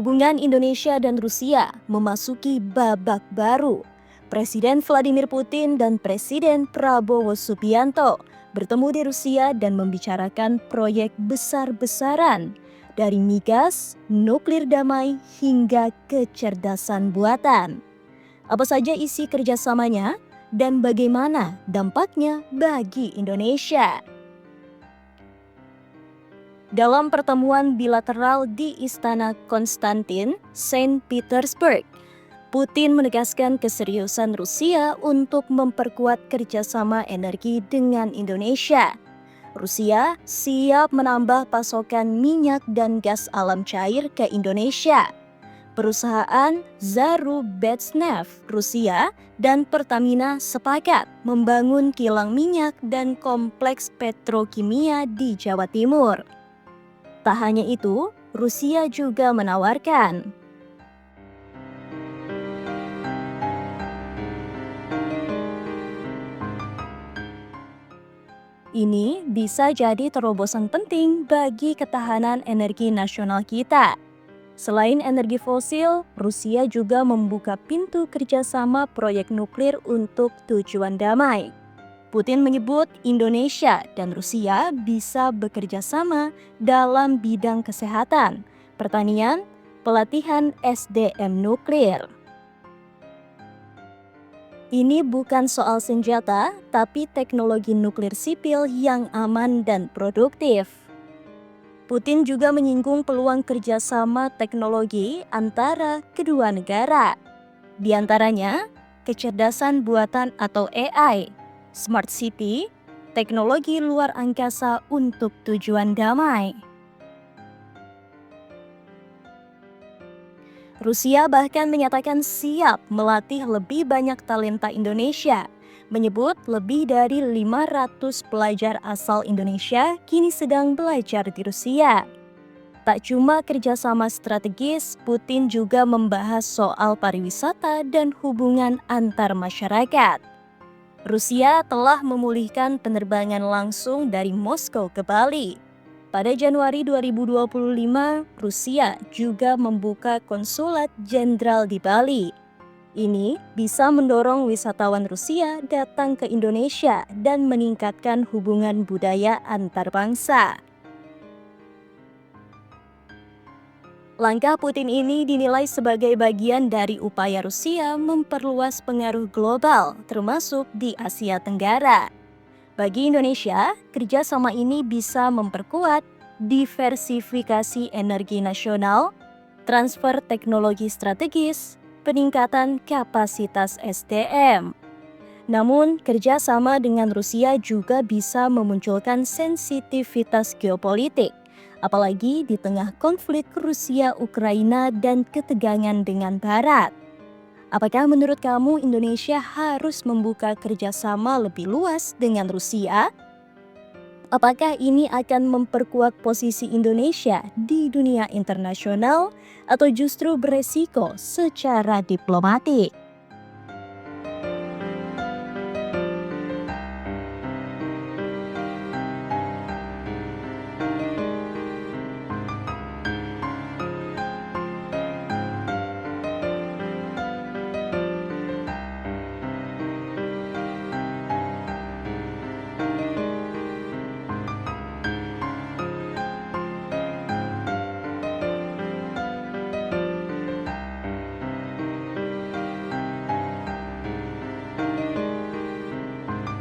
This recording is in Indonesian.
Hubungan Indonesia dan Rusia memasuki babak baru. Presiden Vladimir Putin dan Presiden Prabowo Subianto bertemu di Rusia dan membicarakan proyek besar-besaran, dari migas, nuklir damai, hingga kecerdasan buatan. Apa saja isi kerjasamanya dan bagaimana dampaknya bagi Indonesia? Dalam pertemuan bilateral di Istana Konstantin, Saint Petersburg, Putin menegaskan keseriusan Rusia untuk memperkuat kerjasama energi dengan Indonesia. Rusia siap menambah pasokan minyak dan gas alam cair ke Indonesia. Perusahaan Zarubezhneft Rusia dan Pertamina sepakat membangun kilang minyak dan kompleks petrokimia di Jawa Timur. Tak hanya itu, Rusia juga menawarkan ini bisa jadi terobosan penting bagi ketahanan energi nasional kita. Selain energi fosil, Rusia juga membuka pintu kerjasama proyek nuklir untuk tujuan damai. Putin menyebut Indonesia dan Rusia bisa bekerja sama dalam bidang kesehatan, pertanian, pelatihan SDM nuklir. Ini bukan soal senjata, tapi teknologi nuklir sipil yang aman dan produktif. Putin juga menyinggung peluang kerjasama teknologi antara kedua negara. Di antaranya, kecerdasan buatan atau AI, Smart City, teknologi luar angkasa untuk tujuan damai. Rusia bahkan menyatakan siap melatih lebih banyak talenta Indonesia, menyebut lebih dari 500 pelajar asal Indonesia kini sedang belajar di Rusia. Tak cuma kerjasama strategis, Putin juga membahas soal pariwisata dan hubungan antar masyarakat. Rusia telah memulihkan penerbangan langsung dari Moskow ke Bali. Pada Januari 2025, Rusia juga membuka konsulat jenderal di Bali. Ini bisa mendorong wisatawan Rusia datang ke Indonesia dan meningkatkan hubungan budaya antar bangsa. Langkah Putin ini dinilai sebagai bagian dari upaya Rusia memperluas pengaruh global, termasuk di Asia Tenggara. Bagi Indonesia, kerjasama ini bisa memperkuat diversifikasi energi nasional, transfer teknologi strategis, peningkatan kapasitas SDM. Namun, kerjasama dengan Rusia juga bisa memunculkan sensitivitas geopolitik, apalagi di tengah konflik Rusia-Ukraina dan ketegangan dengan Barat. Apakah menurut kamu Indonesia harus membuka kerjasama lebih luas dengan Rusia? Apakah ini akan memperkuat posisi Indonesia di dunia internasional atau justru beresiko secara diplomatik?